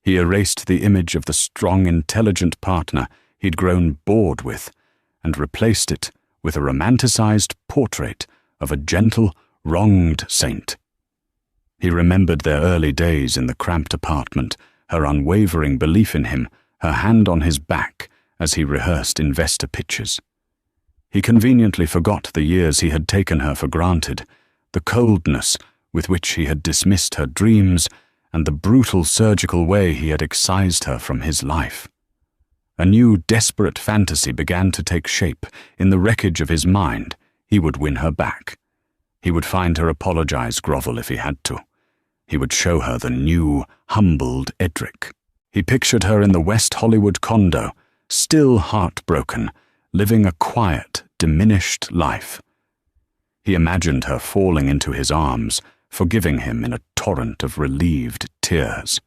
He erased the image of the strong, intelligent partner he'd grown bored with, and replaced it with a romanticized portrait of a gentle, wronged saint. He remembered their early days in the cramped apartment, her unwavering belief in him, her hand on his back as he rehearsed investor pitches. He conveniently forgot the years he had taken her for granted, the coldness with which he had dismissed her dreams, and the brutal surgical way he had excised her from his life. A new desperate fantasy began to take shape in the wreckage of his mind. He would win her back. He would find her, apologize, grovel if he had to. He would show her the new, humbled Edric. He pictured her in the West Hollywood condo, still heartbroken, living a quiet, diminished life. He imagined her falling into his arms, forgiving him in a torrent of relieved tears.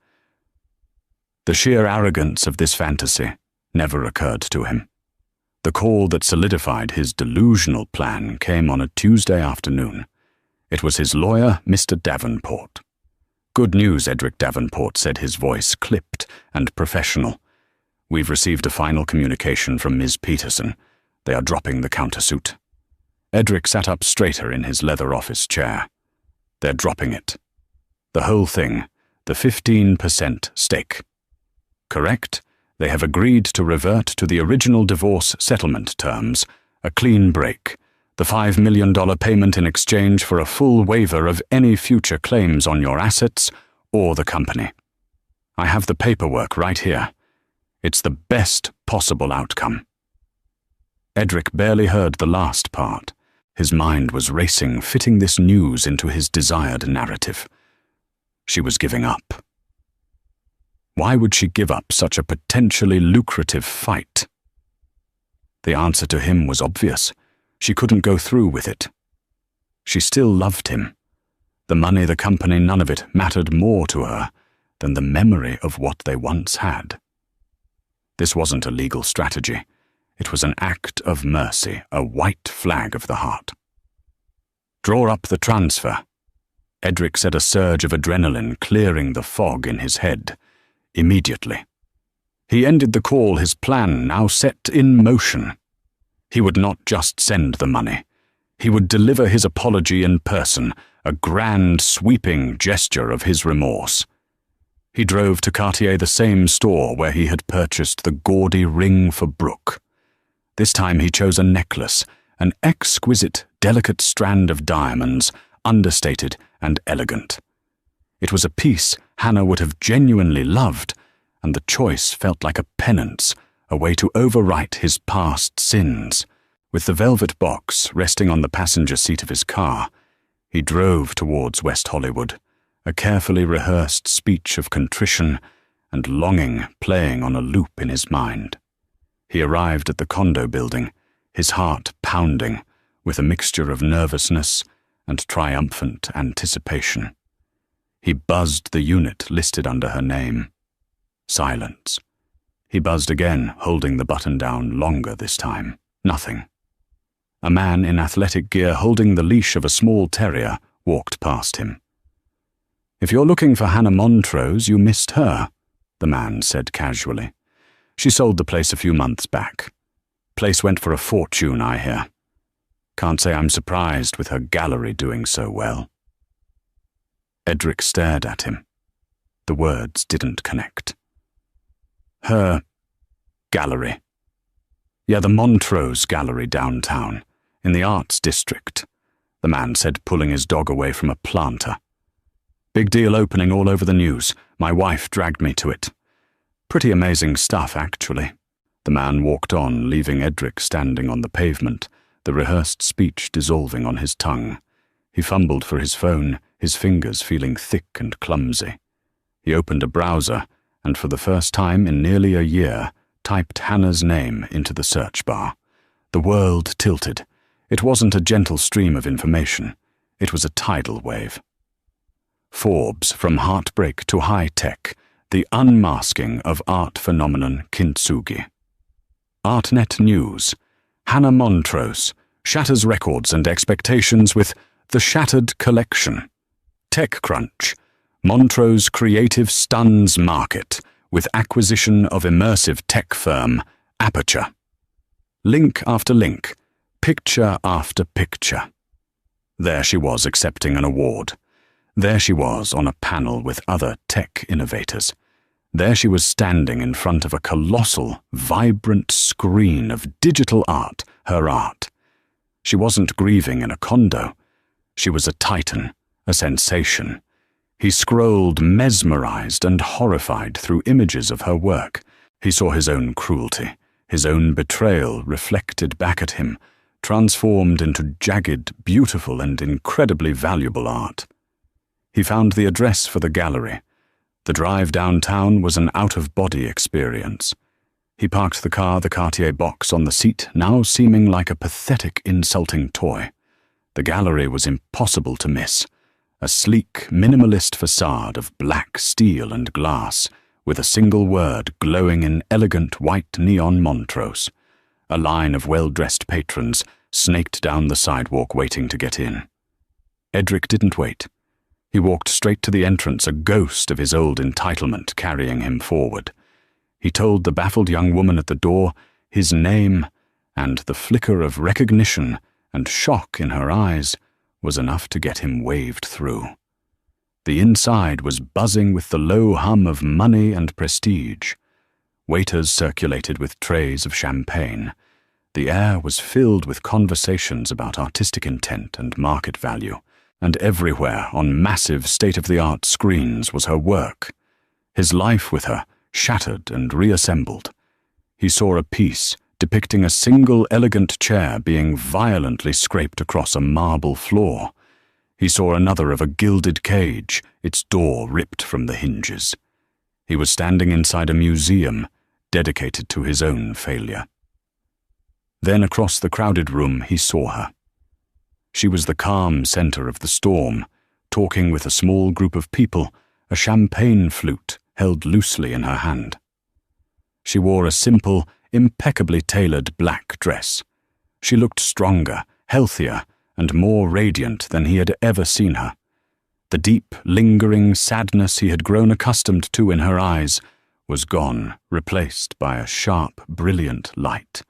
The sheer arrogance of this fantasy never occurred to him. The call that solidified his delusional plan came on a Tuesday afternoon. It was his lawyer, Mr. Davenport. "Good news, Edric Davenport," said his voice, clipped and professional. "We've received a final communication from Ms. Peterson. They are dropping the countersuit." Edric sat up straighter in his leather office chair. "They're dropping it. The whole thing, the 15% stake." "Correct. They have agreed to revert to the original divorce settlement terms, a clean break, the $5 million payment in exchange for a full waiver of any future claims on your assets or the company. I have the paperwork right here. It's the best possible outcome." Edric barely heard the last part. His mind was racing, fitting this news into his desired narrative. She was giving up. Why would she give up such a potentially lucrative fight? The answer to him was obvious. She couldn't go through with it. She still loved him. The money, the company, none of it mattered more to her than the memory of what they once had. This wasn't a legal strategy. It was an act of mercy, a white flag of the heart. "Draw up the transfer." Edric said, a surge of adrenaline clearing the fog in his head. Immediately. He ended the call, his plan now set in motion. He would not just send the money. He would deliver his apology in person, a grand, sweeping gesture of his remorse. He drove to Cartier, the same store where he had purchased the gaudy ring for Brooke. This time he chose a necklace, an exquisite, delicate strand of diamonds, understated and elegant. It was a piece Hannah would have genuinely loved, and the choice felt like a penance, a way to overwrite his past sins. With the velvet box resting on the passenger seat of his car, he drove towards West Hollywood, a carefully rehearsed speech of contrition and longing playing on a loop in his mind. He arrived at the condo building, his heart pounding, with a mixture of nervousness and triumphant anticipation. He buzzed the unit listed under her name. Silence. He buzzed again, holding the button down longer this time. Nothing. A man in athletic gear holding the leash of a small terrier walked past him. "If you're looking for Hannah Montrose, you missed her," the man said casually. "She sold the place a few months back. Place went for a fortune, I hear. Can't say I'm surprised with her gallery doing so well." Edric stared at him. The words didn't connect. "Her gallery. Yeah, the Montrose Gallery downtown, in the Arts District," the man said, pulling his dog away from a planter. "Big deal opening all over the news. My wife dragged me to it. Pretty amazing stuff, actually." The man walked on, leaving Edric standing on the pavement, the rehearsed speech dissolving on his tongue. He fumbled for his phone, his fingers feeling thick and clumsy. He opened a browser, and for the first time in nearly a year, typed Hannah's name into the search bar. The world tilted. It wasn't a gentle stream of information. It was a tidal wave. Forbes, from heartbreak to high-tech, the unmasking of art phenomenon kintsugi. ArtNet News. Hannah Montrose shatters records and expectations with The Shattered Collection. TechCrunch. Montrose creative stuns market with acquisition of immersive tech firm Aperture. Link after link, picture after picture. There she was accepting an award. There she was on a panel with other tech innovators. There she was standing in front of a colossal, vibrant screen of digital art, her art. She wasn't grieving in a condo. She was a titan, a sensation. He scrolled mesmerized and horrified through images of her work. He saw his own cruelty, his own betrayal reflected back at him, transformed into jagged, beautiful, and incredibly valuable art. He found the address for the gallery. The drive downtown was an out-of-body experience. He parked the car, the Cartier box on the seat, now seeming like a pathetic, insulting toy. The gallery was impossible to miss. A sleek, minimalist facade of black steel and glass, with a single word glowing in elegant white neon Montrose. A line of well-dressed patrons snaked down the sidewalk waiting to get in. Edric didn't wait. He walked straight to the entrance, a ghost of his old entitlement carrying him forward. He told the baffled young woman at the door his name, and the flicker of recognition and shock in her eyes was enough to get him waved through. The inside was buzzing with the low hum of money and prestige. Waiters circulated with trays of champagne. The air was filled with conversations about artistic intent and market value, and everywhere on massive state-of-the-art screens was her work. His life with her, shattered and reassembled. He saw a piece depicting a single elegant chair being violently scraped across a marble floor. He saw another of a gilded cage, its door ripped from the hinges. He was standing inside a museum dedicated to his own failure. Then across the crowded room he saw her. She was the calm center of the storm, talking with a small group of people, a champagne flute held loosely in her hand. She wore a simple, impeccably tailored black dress. She looked stronger, healthier, and more radiant than he had ever seen her. The deep, lingering sadness he had grown accustomed to in her eyes was gone, replaced by a sharp, brilliant light.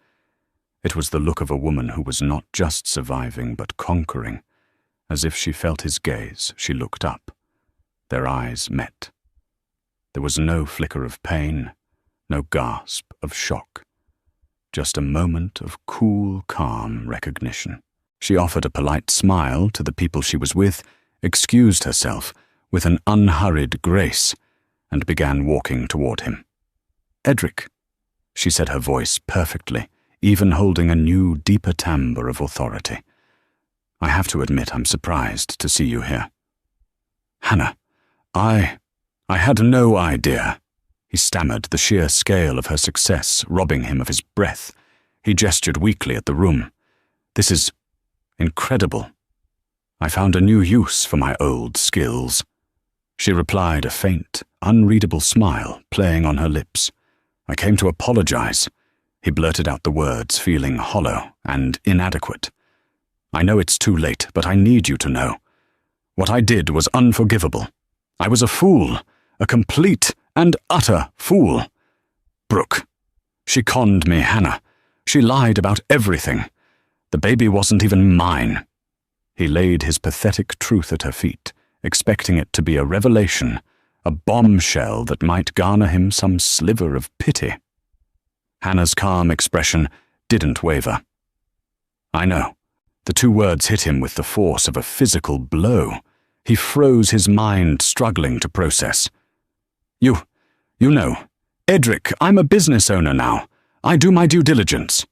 It was the look of a woman who was not just surviving but conquering. As if she felt his gaze, she looked up. Their eyes met. There was no flicker of pain, no gasp of shock. Just a moment of cool, calm recognition. She offered a polite smile to the people she was with, excused herself with an unhurried grace, and began walking toward him. "Edric," she said, her voice perfectly, even holding a new, deeper timbre of authority. "I have to admit I'm surprised to see you here." "Hannah, I had no idea." He stammered, the sheer scale of her success robbing him of his breath. He gestured weakly at the room. "This is incredible. I found a new use for my old skills." She replied, a faint, unreadable smile playing on her lips. "I came to apologize." He blurted out the words, feeling hollow and inadequate. "I know it's too late, but I need you to know. What I did was unforgivable. I was a fool, a complete and utter fool. Brooke. She conned me, Hannah. She lied about everything. The baby wasn't even mine." He laid his pathetic truth at her feet, expecting it to be a revelation, a bombshell that might garner him some sliver of pity. Hannah's calm expression didn't waver. "I know." The two words hit him with the force of a physical blow. He froze, his mind struggling to process. You know, Edric, I'm a business owner now. I do my due diligence,"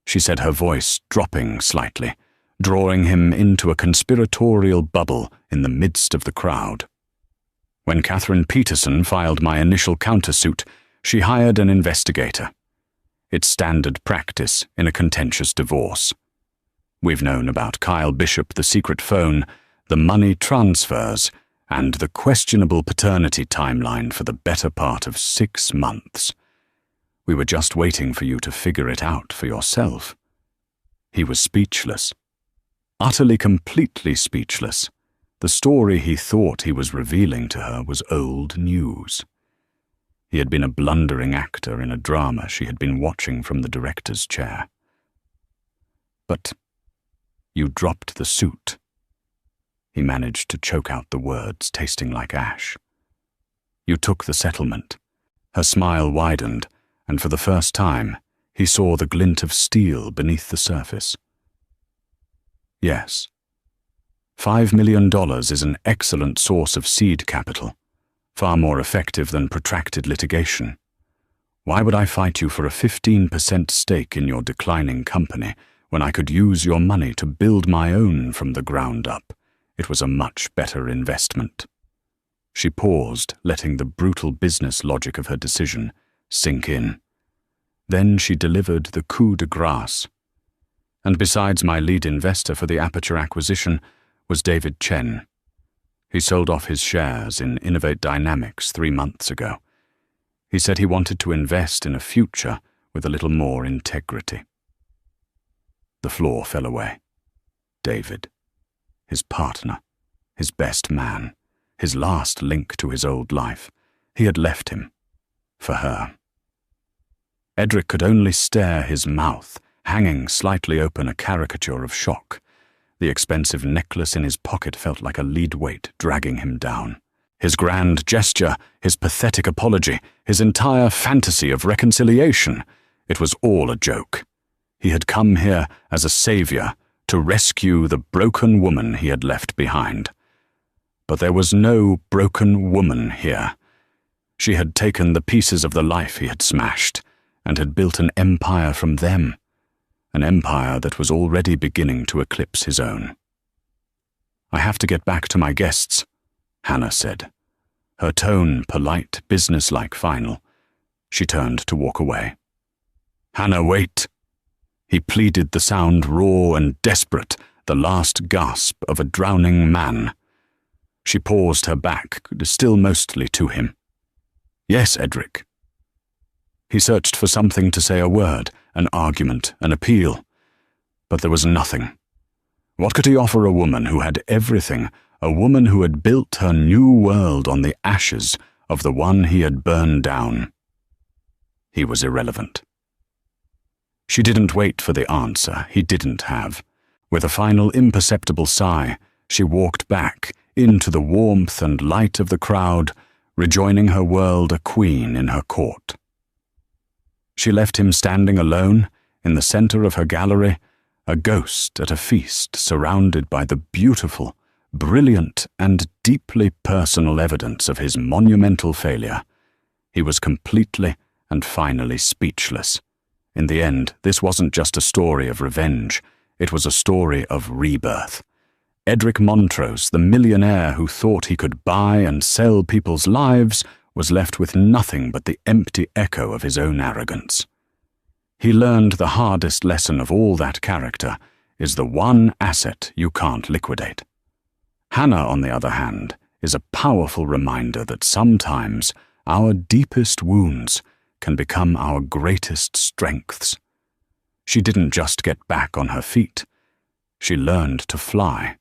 she said, her voice dropping slightly, drawing him into a conspiratorial bubble in the midst of the crowd. "When Catherine Peterson filed my initial countersuit, she hired an investigator. It's standard practice in a contentious divorce. We've known about Kyle Bishop, the secret phone, the money transfers, and the questionable paternity timeline for the better part of 6 months. We were just waiting for you to figure it out for yourself." He was speechless. Utterly, completely speechless. The story he thought he was revealing to her was old news. He had been a blundering actor in a drama she had been watching from the director's chair. "But you dropped the suit." He managed to choke out the words, tasting like ash. "You took the settlement." Her smile widened, and for the first time, he saw the glint of steel beneath the surface. "Yes. $5 million is an excellent source of seed capital, far more effective than protracted litigation. Why would I fight you for a 15% stake in your declining company when I could use your money to build my own from the ground up? It was a much better investment." She paused, letting the brutal business logic of her decision sink in. Then she delivered the coup de grace. And besides my lead investor for the Aperture acquisition was David Chen. He sold off his shares in Innovate Dynamics 3 months ago. He said he wanted to invest in a future with a little more integrity. The floor fell away. David, his partner, his best man, his last link to his old life. He had left him. For her. Edric could only stare, his mouth hanging slightly open, a caricature of shock. The expensive necklace in his pocket felt like a lead weight dragging him down. His grand gesture, his pathetic apology, his entire fantasy of reconciliation, it was all a joke. He had come here as a savior to rescue the broken woman he had left behind. But there was no broken woman here. She had taken the pieces of the life he had smashed and had built an empire from them, an empire that was already beginning to eclipse his own. "I have to get back to my guests," Hannah said, her tone polite, businesslike final. She turned to walk away. "Hannah, wait!" He pleaded, the sound raw and desperate, the last gasp of a drowning man. She paused, her back still mostly to him. "Yes, Edric." He searched for something to say, a word, an argument, an appeal. But there was nothing. What could he offer a woman who had everything, a woman who had built her new world on the ashes of the one he had burned down? He was irrelevant. She didn't wait for the answer he didn't have. With a final imperceptible sigh, she walked back into the warmth and light of the crowd, rejoining her world a queen in her court. She left him standing alone in the center of her gallery, a ghost at a feast surrounded by the beautiful, brilliant, and deeply personal evidence of his monumental failure. He was completely and finally speechless. In the end, this wasn't just a story of revenge, it was a story of rebirth. Edric Montrose, the millionaire who thought he could buy and sell people's lives, was left with nothing but the empty echo of his own arrogance. He learned the hardest lesson of all that character is the one asset you can't liquidate. Hannah, on the other hand, is a powerful reminder that sometimes our deepest wounds can become our greatest strengths. She didn't just get back on her feet. She learned to fly.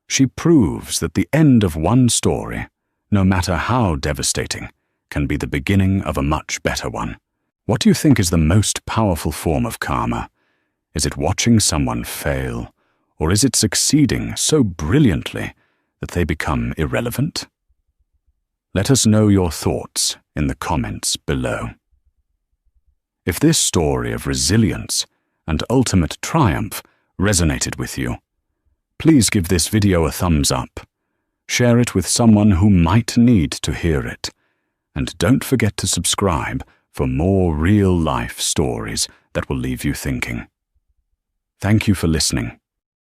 She proves that the end of one story, no matter how devastating, can be the beginning of a much better one. What do you think is the most powerful form of karma? Is it watching someone fail, or is it succeeding so brilliantly that they become irrelevant? Let us know your thoughts in the comments below. If this story of resilience and ultimate triumph resonated with you, please give this video a thumbs up. Share it with someone who might need to hear it. And don't forget to subscribe for more real-life stories that will leave you thinking. Thank you for listening.